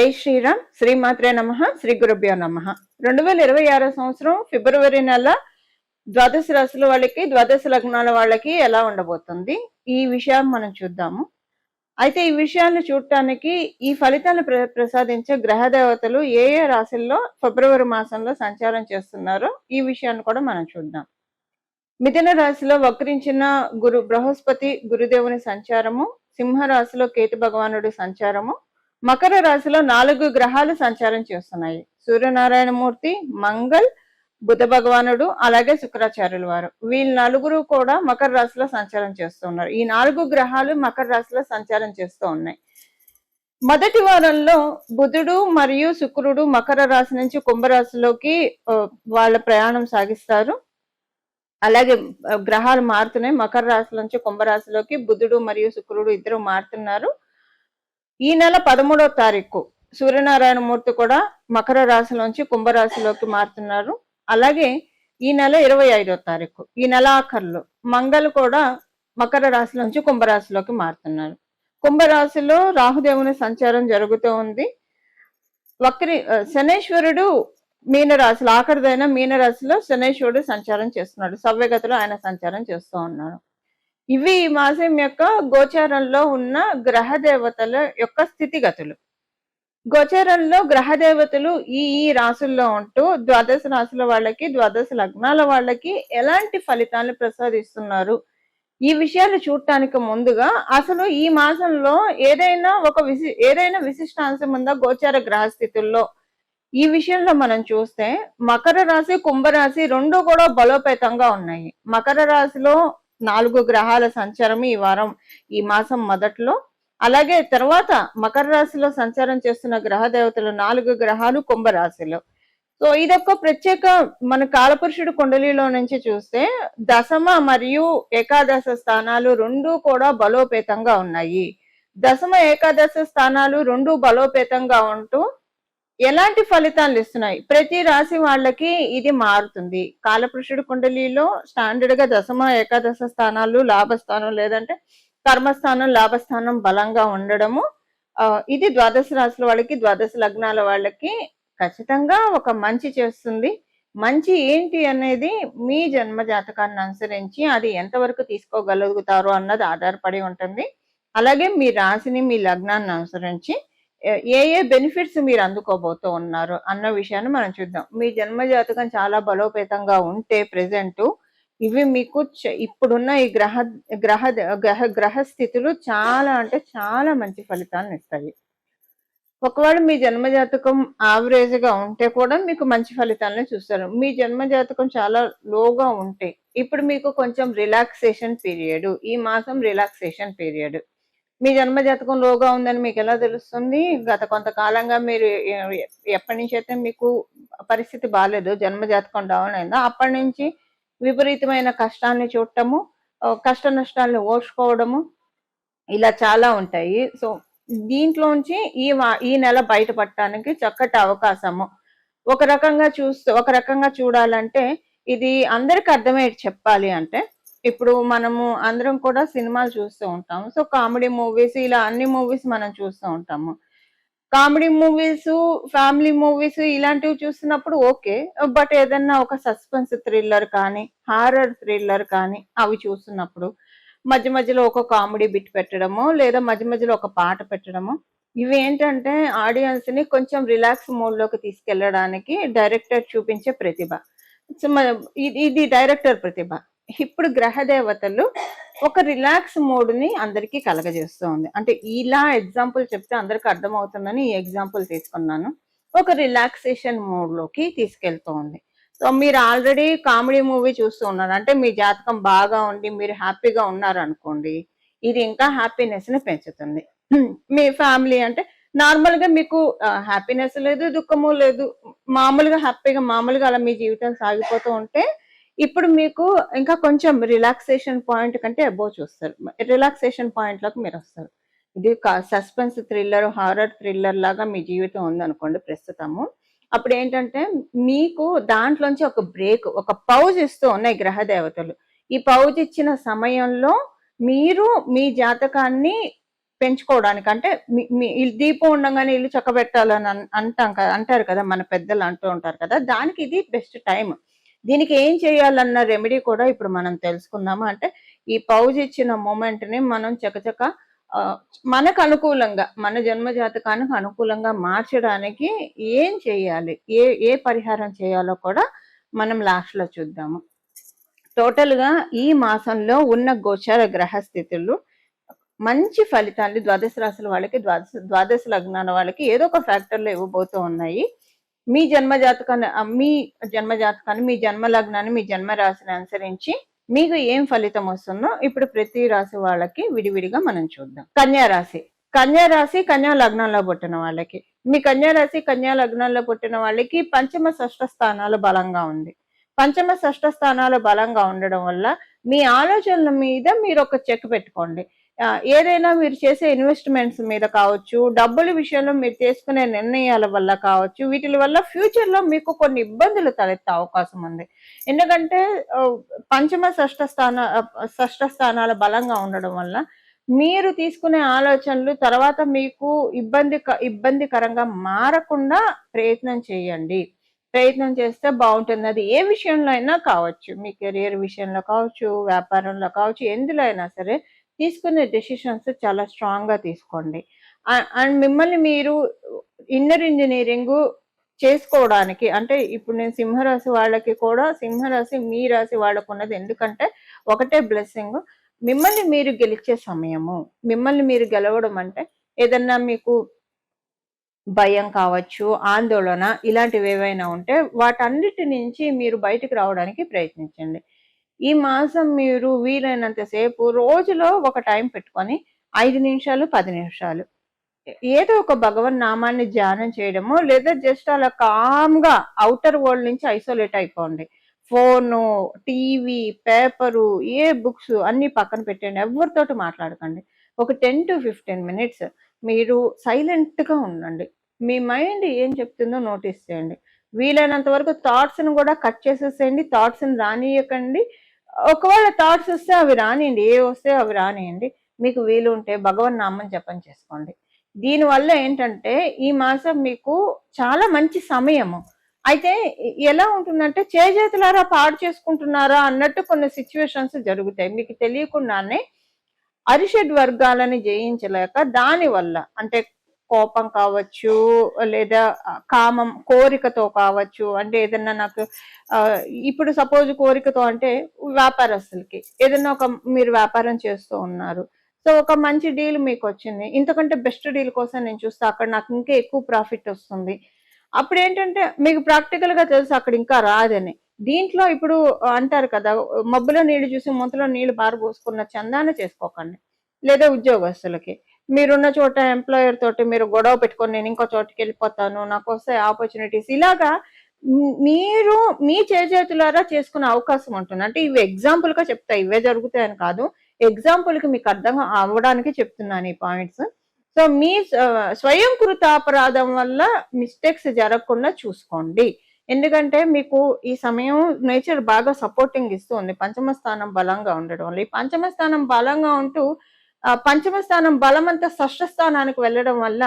జై శ్రీరామ్. శ్రీమాత్రే నమ. శ్రీ గురుభ్యో నమ. 2026 సంవత్సరం ఫిబ్రవరి నెల ద్వాదశ రాశుల వాళ్ళకి, ద్వాదశ లగ్నాల వాళ్ళకి ఎలా ఉండబోతుంది, ఈ విషయాన్ని మనం చూద్దాము. అయితే ఈ విషయాన్ని చూడటానికి ఈ ఫలితాన్ని ప్రసాదించే గ్రహ దేవతలు ఏ ఏ రాశుల్లో ఫిబ్రవరి మాసంలో సంచారం చేస్తున్నారో ఈ విషయాన్ని కూడా మనం చూద్దాం. మిథున రాశిలో వక్రించిన బృహస్పతి గురుదేవుని సంచారము, సింహరాశిలో కేతు భగవానుడి సంచారము, మకర రాశిలో 4 గ్రహాలు సంచారం చేస్తున్నాయి. సూర్యనారాయణమూర్తి, మంగళ్, బుధ భగవానుడు, అలాగే శుక్రాచార్యుల వారు. వీళ్ళు నలుగురు కూడా మకర రాశిలో సంచారం చేస్తున్నారు. ఈ 4 గ్రహాలు మకర రాశిలో సంచారం చేస్తూ ఉన్నాయి. మొదటి వారంలో బుధుడు మరియు శుక్రుడు మకర రాశి నుంచి కుంభరాశిలోకి వాళ్ళ ప్రయాణం సాగిస్తారు. అలాగే గ్రహాలు మారుతున్నాయి. మకర రాశి నుంచి కుంభరాశిలోకి బుధుడు మరియు శుక్రుడు ఇద్దరు మారుతున్నారు. ఈ నెల 13వ తారీఖు సూర్యనారాయణమూర్తి కూడా మకర రాశిలోంచి కుంభరాశిలోకి మారుతున్నారు. అలాగే ఈ నెల 25వ తారీఖు, ఈ నెల ఆఖర్లో మంగళ కూడా మకర రాశి నుంచి కుంభరాశిలోకి మారుతున్నారు. కుంభరాశిలో రాహుదేవుని సంచారం జరుగుతూ ఉంది. శనేశ్వరుడు మీనరాశిలో, ఆఖరిదైన మీనరాశిలో శనేశ్వరుడు సంచారం చేస్తున్నాడు. సవ్యగతిలో ఆయన సంచారం చేస్తూ ఉన్నాడు. ఇవి ఈ మాసం యొక్క గోచారంలో ఉన్న గ్రహ దేవతల యొక్క స్థితిగతులు. గోచారంలో గ్రహ దేవతలు ఈ రాశుల్లో ఉంటూ ద్వాదశ రాశుల వాళ్ళకి, ద్వాదశ లగ్నాల వాళ్ళకి ఎలాంటి ఫలితాలను ప్రసాదిస్తున్నారు, ఈ విషయాలు చూడటానికి ముందుగా అసలు ఈ మాసంలో ఏదైనా విశిష్టాంశం ఉందా గోచార గ్రహ స్థితుల్లో, ఈ విషయంలో మనం చూస్తే మకర రాశి, కుంభరాశి రెండు కూడా బలోపేతంగా ఉన్నాయి. మకర రాశిలో 4 గ్రహాల సంచారం ఈ మాసం మొదట్లో, అలాగే తర్వాత మకర రాశిలో సంచారం చేస్తున్న గ్రహ దేవతలు 4 గ్రహాలు కుంభరాశిలో. సో ఇదొక ప్రత్యేక మన కాలపురుషుడు కుండలిలో నుంచి చూస్తే దశమ మరియు ఏకాదశ స్థానాలు రెండు కూడా బలోపేతంగా ఉన్నాయి. దశమ ఏకాదశ స్థానాలు రెండు బలోపేతంగా ఉంటూ ఎలాంటి ఫలితాలు ఇస్తున్నాయి, ప్రతి రాశి వాళ్ళకి ఇది మారుతుంది. కాలపురుషుడు కుండలిలో స్టాండర్డ్ గా దశమ ఏకాదశ స్థానాలు లాభస్థానం లేదంటే కర్మస్థానం లాభస్థానం బలంగా ఉండడము, ఇది ద్వాదశ రాశుల వాళ్ళకి, ద్వాదశ లగ్నాల వాళ్ళకి ఖచ్చితంగా ఒక మంచి చేస్తుంది. మంచి ఏంటి అనేది మీ జన్మ జాతకాన్ని అనుసరించి అది ఎంతవరకు తీసుకోగలుగుతారో అన్నది ఆధారపడి ఉంటుంది. అలాగే మీ రాశిని, మీ లగ్నాన్ని అనుసరించి ఏ బెనిఫిట్స్ మీరు అందుకోబోతూ ఉన్నారు అన్న విషయాన్ని మనం చూద్దాం. మీ జన్మ జాతకం చాలా బలోపేతంగా ఉంటే ప్రెసెంట్ ఇవి మీకు ఇప్పుడున్న ఈ గ్రహ స్థితులు చాలా అంటే చాలా మంచి ఫలితాలను ఇస్తాయి. ఒకవేళ మీ జన్మ జాతకం యావరేజ్ గా ఉంటే కూడా మీకు మంచి ఫలితాలను చూస్తారు. మీ జన్మ జాతకం చాలా లోగా ఉంటే ఇప్పుడు మీకు కొంచెం రిలాక్సేషన్ పీరియడ్, ఈ మాసం రిలాక్సేషన్ పీరియడ్. మీ జన్మ జాతకం లోగా ఉందని మీకు ఎలా తెలుస్తుంది? గత కొంతకాలంగా మీరు ఎప్పటి నుంచి అయితే మీకు పరిస్థితి బాగాలేదు, జన్మ జాతకం డౌన్ అయిందో అప్పటి నుంచి విపరీతమైన కష్టాన్ని చూడటము, కష్ట నష్టాలను ఓర్చుకోవడము, ఇలా చాలా ఉంటాయి. సో దీంట్లోంచి ఈ నెల బయటపడటానికి చక్కటి అవకాశము. ఒక రకంగా చూడాలంటే ఇది అందరికి అర్థమయ్యేది చెప్పాలి అంటే, ఇప్పుడు మనము అందరం కూడా సినిమాలు చూస్తూ ఉంటాము. సో కామెడీ మూవీస్, ఇలా అన్ని మూవీస్ మనం చూస్తూ ఉంటాము. కామెడీ మూవీస్, ఫ్యామిలీ మూవీస్ ఇలాంటివి చూస్తున్నప్పుడు ఓకే, బట్ ఏదన్నా ఒక సస్పెన్స్ థ్రిల్లర్ కానీ, హారర్ థ్రిల్లర్ కానీ అవి చూస్తున్నప్పుడు మధ్య మధ్యలో ఒక కామెడీ బిట్ పెట్టడము, లేదా మధ్య మధ్యలో ఒక పాట పెట్టడము, ఇవి ఏంటంటే ఆడియన్స్ ని కొంచెం రిలాక్స్ మోడ్ లోకి తీసుకెళ్లడానికి డైరెక్టర్ చూపించే ప్రతిభ. ఇది డైరెక్టర్ ప్రతిభ. ఇప్పుడు గ్రహ దేవతలు ఒక రిలాక్స్ మోడ్ ని అందరికీ కలగజేస్తూ ఉంది. అంటే ఇలా ఎగ్జాంపుల్ చెప్తే అందరికి అర్థమవుతుందని ఈ ఎగ్జాంపుల్ తీసుకున్నాను. ఒక రిలాక్సేషన్ మోడ్ లోకి తీసుకెళ్తూ ఉంది. సో మీరు ఆల్రెడీ కామెడీ మూవీ చూస్తూ ఉన్నారు అంటే మీ జాతకం బాగా ఉండి మీరు హ్యాపీగా ఉన్నారు అనుకోండి, ఇది ఇంకా హ్యాపీనెస్ ని పెంచుతుంది. మీ ఫ్యామిలీ అంటే నార్మల్ గా మీకు హ్యాపీనెస్ లేదు, దుఃఖము లేదు, మామూలుగా అలా మీ జీవితం సాగిపోతూ ఉంటే ఇప్పుడు మీకు ఇంకా కొంచెం రిలాక్సేషన్ పాయింట్ కంటే అబోవ్ చూస్తారు. రిలాక్సేషన్ పాయింట్ లోకి మీరు వస్తారు. ఇది సస్పెన్స్ థ్రిల్లర్, హారర్ థ్రిల్లర్ లాగా మీ జీవితం ఉందనుకోండి ప్రస్తుతము. అప్పుడు ఏంటంటే మీకు దాంట్లోంచి ఒక బ్రేక్, ఒక పౌజ్ ఇస్తూ ఉన్నాయి గ్రహ దేవతలు. ఈ పౌజ్ ఇచ్చిన సమయంలో మీరు మీ జాతకాన్ని పెంచుకోవడానికి, అంటే మీ దీపం ఉండగానే ఇల్లు చక్కబెట్టాలని అంటారు కదా, మన పెద్దలు అంటూ ఉంటారు కదా, దానికి ఇది బెస్ట్ టైం. దీనికి ఏం చేయాలన్న రెమెడీ కూడా ఇప్పుడు మనం తెలుసుకుందాము. అంటే ఈ పౌజ్ ఇచ్చిన మూమెంట్ ని మనం చకచక మనకు అనుకూలంగా, మన జన్మ జాతకానికి అనుకూలంగా మార్చడానికి ఏం చేయాలి, ఏ ఏ పరిహారం చేయాలో కూడా మనం లాస్ట్ లో చూద్దాము. టోటల్ గా ఈ మాసంలో ఉన్న గోచార గ్రహ స్థితులు మంచి ఫలితాన్ని ద్వాదశ రాశుల వాళ్ళకి, ద్వాదశ లగ్నాల వాళ్ళకి ఏదో ఒక ఫ్యాక్టర్లో ఇవ్వబోతూ ఉన్నాయి. మీ జన్మ జాతకాన్ని, మీ జన్మ లగ్నాన్ని, మీ జన్మ రాశిని అనుసరించి మీకు ఏం ఫలితం వస్తుందో ఇప్పుడు ప్రతి రాశి వాళ్ళకి విడివిడిగా మనం చూద్దాం. కన్యా రాశి కన్యా లగ్నంలో పుట్టిన వాళ్ళకి, మీ కన్యా రాశి కన్యా లగ్నంలో పుట్టిన వాళ్ళకి పంచమ షష్ఠ స్థానాలు బలంగా ఉంది. పంచమ షష్ఠ స్థానాలు బలంగా ఉండడం వల్ల మీ ఆలోచనల మీద మీరు ఒక చెక్ పెట్టుకోండి. ఏదైనా మీరు చేసే ఇన్వెస్ట్మెంట్స్ మీద కావచ్చు, డబ్బుల విషయంలో మీరు తీసుకునే నిర్ణయాల వల్ల కావచ్చు, వీటి వల్ల ఫ్యూచర్ లో మీకు కొన్ని ఇబ్బందులు తలెత్తే అవకాశం ఉంది. ఎందుకంటే పంచమ షష్ఠ స్థానాల బలంగా ఉండడం వల్ల మీరు తీసుకునే ఆలోచనలు తర్వాత మీకు ఇబ్బందికరంగా మారకుండా ప్రయత్నం చేయండి. ప్రయత్నం చేస్తే బాగుంటుంది. అది ఏ విషయంలో అయినా కావచ్చు, మీ కెరియర్ విషయంలో కావచ్చు, వ్యాపారంలో కావచ్చు, ఎందులో అయినా సరే తీసుకునే డెసిషన్స్ చాలా స్ట్రాంగ్ గా తీసుకోండి. అండ్ మిమ్మల్ని మీరు ఇన్నర్ ఇంజనీరింగ్ చేసుకోవడానికి, అంటే ఇప్పుడు నేను సింహరాశి వాళ్ళకి కూడా, సింహరాశి మీ రాశి వాళ్ళకు ఉన్నది ఎందుకంటే ఒకటే బ్లెస్సింగ్, మిమ్మల్ని మీరు గెలిచే సమయము. మిమ్మల్ని మీరు గెలవడం అంటే ఏదన్నా మీకు భయం కావచ్చు, ఆందోళన ఇలాంటివి ఏవైనా ఉంటే వాటన్నిటి నుంచి మీరు బయటకు రావడానికి ప్రయత్నించండి. ఈ మాసం మీరు వీలైనంత సేపు రోజులో ఒక టైం పెట్టుకొని 5 నిమిషాలు 10 నిమిషాలు ఏదో ఒక భగవన్ నామాన్ని ధ్యానం చేయడము, లేదా జస్ట్ అలా కామ్గా అవుటర్ వరల్డ్ నుంచి ఐసోలేట్ అయిపోండి. ఫోను, టీవీ, పేపరు, ఏ బుక్స్ అన్ని పక్కన పెట్టండి. ఎవరితోటి మాట్లాడకండి. ఒక 10 to 15 మినిట్స్ మీరు సైలెంట్గా ఉండండి. మీ మైండ్ ఏం చెప్తుందో నోటీస్ చేయండి. వీలైనంత వరకు థాట్స్ని కూడా కట్ చేసేసేయండి. థాట్స్ని రానియకండి. ఒకవేళ థాట్స్ వస్తే అవి రానియండి, ఏ వస్తే అవి రానియండి. మీకు వీలు ఉంటే భగవన్ నామం జపం చేసుకోండి. దీనివల్ల ఏంటంటే ఈ మాసం మీకు చాలా మంచి సమయము. అయితే ఎలా ఉంటుందంటే చేజేతులారా పాడు చేసుకుంటున్నారా అన్నట్టు కొన్ని సిచ్యువేషన్స్ జరుగుతాయి. మీకు తెలియకుండానే అరిషడ్ వర్గాలని జయించలేక దానివల్ల, అంటే కోపం కావచ్చు, లేదా కామం కోరికతో కావచ్చు, అంటే ఏదన్నా నాకు ఇప్పుడు సపోజ్ కోరికతో అంటే వ్యాపారస్తులకి ఏదన్నా మీరు వ్యాపారం చేస్తూ ఉన్నారు, సో ఒక మంచి డీల్ మీకు వచ్చింది, ఇంతకంటే బెస్ట్ డీల్ కోసం నేను చూస్తే అక్కడ నాకు ఇంకా ఎక్కువ ప్రాఫిట్ వస్తుంది. అప్పుడు ఏంటంటే మీకు ప్రాక్టికల్ గా తెలుసు అక్కడ ఇంకా రాదని. దీంట్లో ఇప్పుడు అంటారు కదా, మబ్బులో నీళ్లు చూసి ముంతలో నీళ్లు బారబోసుకున్న చందాన చేసుకోకండి. లేదా ఉద్యోగస్తులకి మీరున్న చోట ఎంప్లాయర్ తోటి మీరు గొడవ పెట్టుకొని నేను ఇంకో చోటుకి వెళ్ళిపోతాను, నాకు వస్తే ఆపర్చునిటీస్, ఇలాగా మీరు మీ చేతులారా చేసుకునే అవకాశం ఉంటుంది. అంటే ఇవి ఎగ్జాంపుల్ గా చెప్తా, ఇవే జరుగుతాయని కాదు, ఎగ్జాంపుల్ కి మీకు అర్థం అవ్వడానికి చెప్తున్నాను ఈ పాయింట్స్. సో మీ స్వయంకృత అపరాధం వల్ల మిస్టేక్స్ జరగకుండా చూసుకోండి. ఎందుకంటే మీకు ఈ సమయం నేచర్ బాగా సపోర్టింగ్ ఇస్తుంది పంచమ స్థానం బలంగా ఉండడం వల్ల. ఈ పంచమ స్థానం బలంగా ఉంటూ పంచమ స్థానం బలమంతా షష్ఠ స్థానానికి వెళ్ళడం వల్ల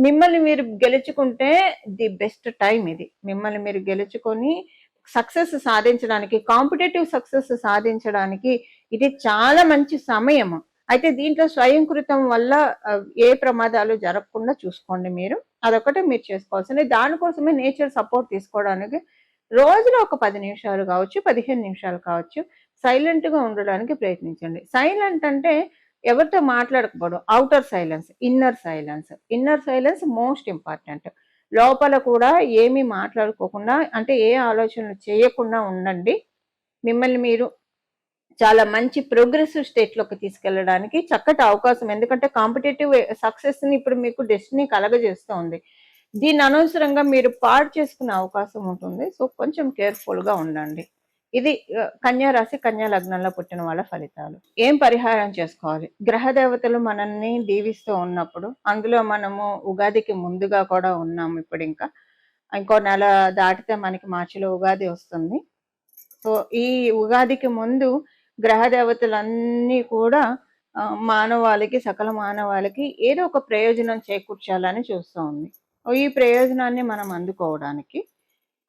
మిమ్మల్ని మీరు గెలుచుకుంటే ది బెస్ట్ టైం ఇది. మిమ్మల్ని మీరు గెలుచుకొని సక్సెస్ సాధించడానికి, కాంపిటేటివ్ సక్సెస్ సాధించడానికి ఇది చాలా మంచి సమయం. అయితే దీంట్లో స్వయంకృతం వల్ల ఏ ప్రమాదాలు జరగకుండా చూసుకోండి. మీరు అదొకటే మీరు చేసుకోవాల్సింది. దానికోసమే నేచర్ సపోర్ట్ తీసుకోవడానికి రోజులో ఒక 10 నిమిషాలు కావచ్చు, 15 నిమిషాలు కావచ్చు, సైలెంట్ గా ఉండడానికి ప్రయత్నించండి. సైలెంట్ అంటే ఎవరితో మాట్లాడకపోవడం, outer silence, inner silence most important. లోపల కూడా ఏమీ మాట్లాడుకోకుండా, అంటే ఏ ఆలోచనలు చేయకుండా ఉండండి. మిమ్మల్ని మీరు చాలా మంచి ప్రోగ్రెసివ్ స్టేట్ లోకి తీసుకెళ్ళడానికి చక్కటి అవకాశం. ఎందుకంటే కాంపిటేటివ్ సక్సెస్ ని ఇప్పుడు మీకు డెస్టినీ కలగజేస్తుంది. దీన్ని అనవసరంగా మీరు పాడు చేసుకునే అవకాశం ఉంటుంది. సో కొంచెం కేర్ఫుల్ గా ఉండండి. ఇది కన్యా రాశి కన్యా లగ్నంలో పుట్టిన వాళ్ళ ఫలితాలు. ఏం పరిహారం చేసుకోవాలి? గ్రహ దేవతలు మనల్ని దీవిస్తూ ఉన్నప్పుడు, అందులో మనము ఉగాదికి ముందుగా కూడా ఉన్నాము. ఇప్పుడు ఇంకో నెల దాటితే మనకి మార్చిలో ఉగాది వస్తుంది. సో ఈ ఉగాదికి ముందు గ్రహ దేవతలన్నీ కూడా మానవాళికి, సకల మానవాళికి ఏదో ఒక ప్రయోజనం చేకూర్చాలని చూస్తూ ఉంది. ఈ ప్రయోజనాన్ని మనం అందుకోవడానికి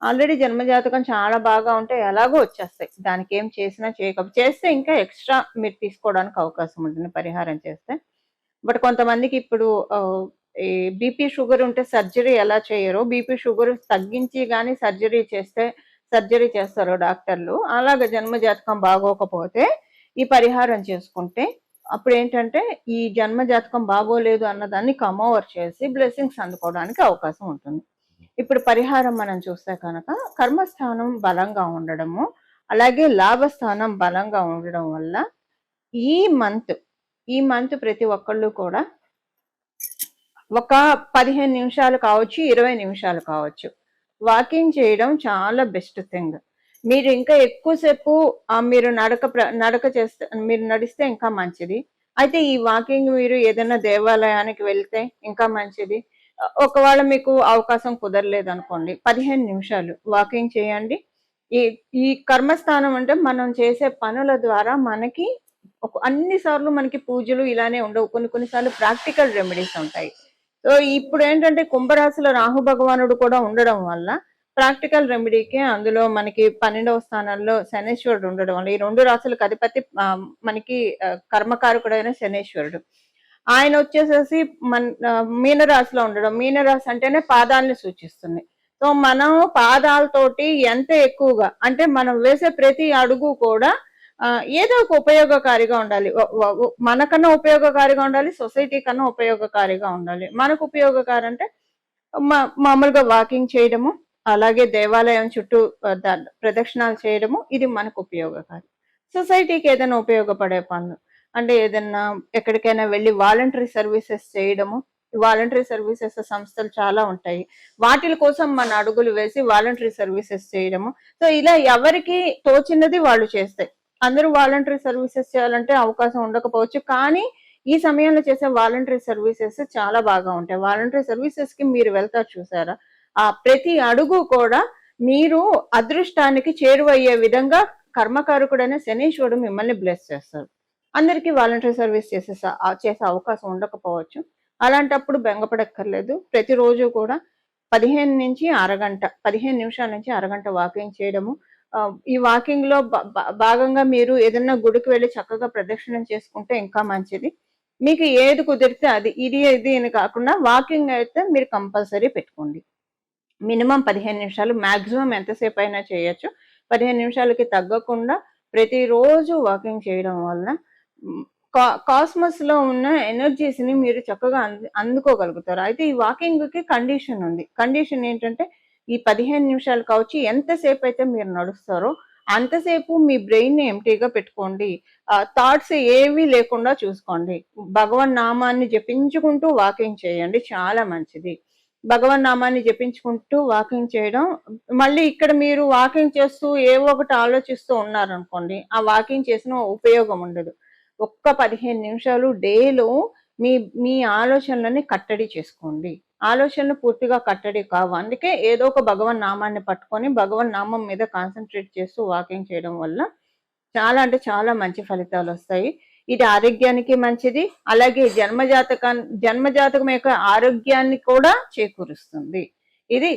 ఆల్రెడీ జన్మజాతకం చాలా బాగా ఉంటే ఎలాగో వచ్చేస్తాయి. దానికి ఏం చేసినా చేస్తే ఇంకా ఎక్స్ట్రా మీరు తీసుకోవడానికి అవకాశం ఉంటుంది పరిహారం చేస్తే. బట్ కొంతమందికి ఇప్పుడు ఈ బీపీ షుగర్ ఉంటే సర్జరీ ఎలా చేయరో, బీపీ షుగర్ తగ్గించి కానీ సర్జరీ చేస్తారు డాక్టర్లు. అలాగ జన్మజాతకం బాగోకపోతే ఈ పరిహారం చేసుకుంటే అప్పుడు ఏంటంటే ఈ జన్మజాతకం బాగోలేదు అన్నదాన్ని కమ్ ఓవర్ చేసి బ్లెస్సింగ్స్ అందుకోవడానికి అవకాశం ఉంటుంది. ఇప్పుడు పరిహారం మనం చూస్తే కనుక కర్మస్థానం బలంగా ఉండడము, అలాగే లాభస్థానం బలంగా ఉండడం వల్ల ఈ మంత్ ప్రతి ఒక్కళ్ళు కూడా ఒక 15 నిమిషాలు కావచ్చు, 20 నిమిషాలు కావచ్చు, వాకింగ్ చేయడం చాలా బెస్ట్ థింగ్. మీరు ఇంకా ఎక్కువసేపు మీరు మీరు నడిస్తే ఇంకా మంచిది. అయితే ఈ వాకింగ్ మీరు ఏదైనా దేవాలయానికి వెళ్తే ఇంకా మంచిది. ఒకవేళ మీకు అవకాశం కుదరలేదు అనుకోండి, 15 నిమిషాలు వాకింగ్ చేయండి. ఈ కర్మస్థానం అంటే మనం చేసే పనుల ద్వారా మనకి అన్నిసార్లు మనకి పూజలు ఇలానే ఉండవు. కొన్నిసార్లు ప్రాక్టికల్ రెమెడీస్ ఉంటాయి. సో ఇప్పుడు ఏంటంటే కుంభరాశిలో రాహు భగవానుడు కూడా ఉండడం వల్ల ప్రాక్టికల్ రెమెడీకి అందులో మనకి 12వ స్థానంలో శనేశ్వరుడు ఉండడం వల్ల, ఈ 2 రాశులకు అధిపతి మనకి కర్మకారకుడైన శనేశ్వరుడు. ఆయన వచ్చేసేసి మీనరాశిలో ఉండడం, మీనరాశి అంటేనే పాదాలని సూచిస్తుంది. సో మనం పాదాలతోటి ఎంత ఎక్కువగా అంటే మనం వేసే ప్రతి అడుగు కూడా ఏదో ఒక ఉపయోగకారిగా ఉండాలి. మనకన్నా ఉపయోగకారిగా ఉండాలి, సొసైటీ కన్నా ఉపయోగకారిగా ఉండాలి. మనకు ఉపయోగకారి అంటే మామూలుగా వాకింగ్ చేయడము, అలాగే దేవాలయం చుట్టూ ప్రదక్షిణాలు చేయడము, ఇది మనకు ఉపయోగకారి. సొసైటీకి ఏదైనా ఉపయోగపడే పనులు అంటే ఏదైనా ఎక్కడికైనా వెళ్ళి వాలంటరీ సర్వీసెస్ చేయడము, వాలంటరీ సర్వీసెస్ సంస్థలు చాలా ఉంటాయి, వాటి కోసం మన అడుగులు వేసి వాలంటరీ సర్వీసెస్ చేయడము. సో ఇలా ఎవరికి తోచినది వాళ్ళు చేస్తాయి. అందరూ వాలంటరీ సర్వీసెస్ చేయాలంటే అవకాశం ఉండకపోవచ్చు, కానీ ఈ సమయంలో చేసే వాలంటరీ సర్వీసెస్ చాలా బాగా ఉంటాయి. వాలంటరీ సర్వీసెస్ కి మీరు వెళ్తారు చూసారా, ఆ ప్రతి అడుగు కూడా మీరు అదృష్టానికి చేరువయ్యే విధంగా కర్మకారకుడైన శనీశ్వరుడు మిమ్మల్ని బ్లెస్ చేస్తారు. అందరికీ వాలంటరీ సర్వీస్ చేసే అవకాశం ఉండకపోవచ్చు. అలాంటప్పుడు బెంగపడక్కర్లేదు. ప్రతిరోజు కూడా 15 నిమిషాల నుంచి అరగంట వాకింగ్ చేయడము. ఈ వాకింగ్ లో భాగంగా మీరు ఏదైనా గుడికి వెళ్ళి చక్కగా ప్రదక్షిణం చేసుకుంటే ఇంకా మంచిది. మీకు ఏది కుదిరితే అది, ఇది అని కాకుండా వాకింగ్ అయితే మీరు కంపల్సరీ పెట్టుకోండి. మినిమం 15 నిమిషాలు, మాక్సిమం ఎంతసేపు అయినా చేయొచ్చు. 15 నిమిషాలకి తగ్గకుండా ప్రతిరోజు వాకింగ్ చేయడం వల్ల కాస్మస్ లో ఉన్న ఎనర్జీస్ ని మీరు చక్కగా అందుకోగలుగుతారు. అయితే ఈ వాకింగ్ కి కండిషన్ ఉంది. కండిషన్ ఏంటంటే ఈ 15 నిమిషాలు కావచ్చు, ఎంతసేపు అయితే మీరు నడుస్తారో అంతసేపు మీ బ్రెయిన్ ని ఎంటీగా పెట్టుకోండి. థాట్స్ ఏవి లేకుండా చూసుకోండి. భగవన్ నామాన్ని జపించుకుంటూ వాకింగ్ చేయండి, చాలా మంచిది. భగవన్ నామాన్ని జపించుకుంటూ వాకింగ్ చేయడం, మళ్ళీ ఇక్కడ మీరు వాకింగ్ చేస్తూ ఏవో ఒకటి ఆలోచిస్తూ ఉన్నారనుకోండి, ఆ వాకింగ్ చేసిన ఉపయోగం ఉండదు. ఒక్క 15 నిమిషాలు డేలో మీ ఆలోచనలని కట్టడి చేసుకోండి. ఆలోచనలు పూర్తిగా కట్టడి కావు. అందుకే ఏదో ఒక భగవన్ నామాన్ని పట్టుకొని భగవన్ నామం మీద కాన్సన్ట్రేట్ చేస్తూ వాకింగ్ చేయడం వల్ల చాలా అంటే చాలా మంచి ఫలితాలు వస్తాయి. ఇది ఆరోగ్యానికి మంచిది, అలాగే జన్మజాతకం యొక్క ఆరోగ్యాన్ని కూడా చేకూరుస్తుంది. ఇది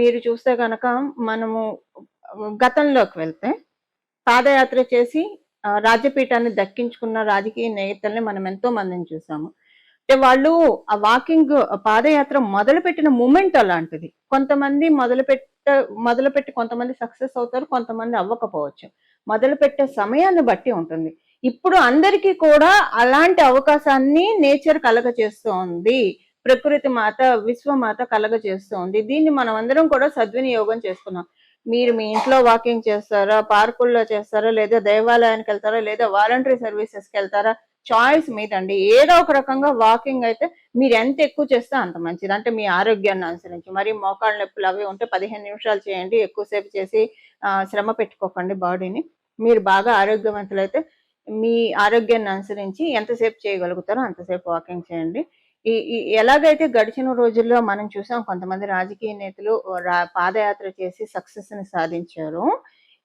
మీరు చూస్తే కనుక మనము గతంలోకి వెళ్తే పాదయాత్ర చేసి రాజ్యపీఠాన్ని దక్కించుకున్న రాజకీయ నేతల్ని మనం ఎంతో మందిని చూసాము. అంటే వాళ్ళు ఆ వాకింగ్ పాదయాత్ర మొదలుపెట్టిన మూమెంట్ అలాంటిది. కొంతమంది మొదలుపెట్టి కొంతమంది సక్సెస్ అవుతారు, కొంతమంది అవ్వకపోవచ్చు. మొదలుపెట్టే సమయాన్ని బట్టి ఉంటుంది. ఇప్పుడు అందరికీ కూడా అలాంటి అవకాశాన్ని నేచర్ కలగచేస్తోంది, ప్రకృతి మాత, విశ్వమాత కలగచేస్తోంది. దీన్ని మనం అందరం కూడా సద్వినియోగం చేసుకున్నాం. మీరు మీ ఇంట్లో వాకింగ్ చేస్తారా, పార్కుల్లో చేస్తారా, లేదా దేవాలయానికి వెళ్తారా, లేదా వాలంటరీ సర్వీసెస్కి వెళ్తారా, చాయిస్ మీదండి. ఏదో ఒక రకంగా వాకింగ్ అయితే మీరు ఎంత ఎక్కువ చేస్తే అంత మంచిది. అంటే మీ ఆరోగ్యాన్ని అనుసరించి. మరి మోకాళ్ళ నొప్పులు అవి ఉంటే 15 నిమిషాలు చేయండి, ఎక్కువసేపు చేసి శ్రమ పెట్టుకోకండి బాడీని. మీరు బాగా ఆరోగ్యవంతులైతే మీ ఆరోగ్యాన్ని అనుసరించి ఎంతసేపు చేయగలుగుతారో అంతసేపు వాకింగ్ చేయండి. ఎలాగైతే గడిచిన రోజుల్లో మనం చూసాం కొంతమంది రాజకీయ నేతలు పాదయాత్ర చేసి సక్సెస్ ని సాధించారు,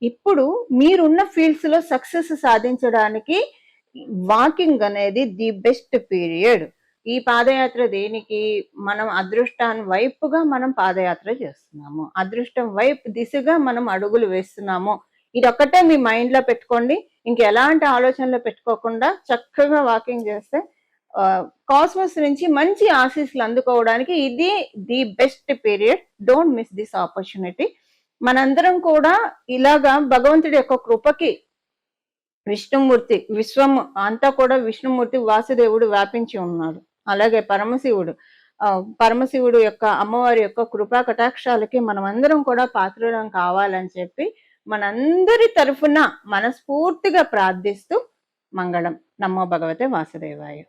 ఇప్పుడు మీరున్న ఫీల్డ్స్ లో సక్సెస్ సాధించడానికి వాకింగ్ అనేది ది బెస్ట్ పీరియడ్. ఈ పాదయాత్ర దేనికి? మనం అదృష్టాన్ని వైపుగా మనం పాదయాత్ర చేస్తున్నాము. అదృష్టం వైపు దిశగా మనం అడుగులు వేస్తున్నాము. ఇదొక్కటే మీ మైండ్‌లో పెట్టుకోండి. ఇంకెలాంటి ఆలోచనలు పెట్టుకోకుండా చక్కగా వాకింగ్ చేస్తే కాస్మోస్ నుంచి మంచి ఆశీస్సులు అందుకోవడానికి ఇది the best period. Don't miss this opportunity. మనందరం కూడా ఇలాగా భగవంతుడి యొక్క కృపకి విష్ణుమూర్తి విశ్వం అంతా కూడా విష్ణుమూర్తి వాసుదేవుడు వ్యాపించి ఉన్నాడు. అలాగే పరమశివుడు యొక్క అమ్మవారి యొక్క కృపా కటాక్షాలకి మనం అందరం కూడా పాత్రలం కావాలని చెప్పి మనందరి తరఫున మనస్ఫూర్తిగా ప్రార్థిస్తూ మంగళం. నమో భగవతే వాసుదేవాయ.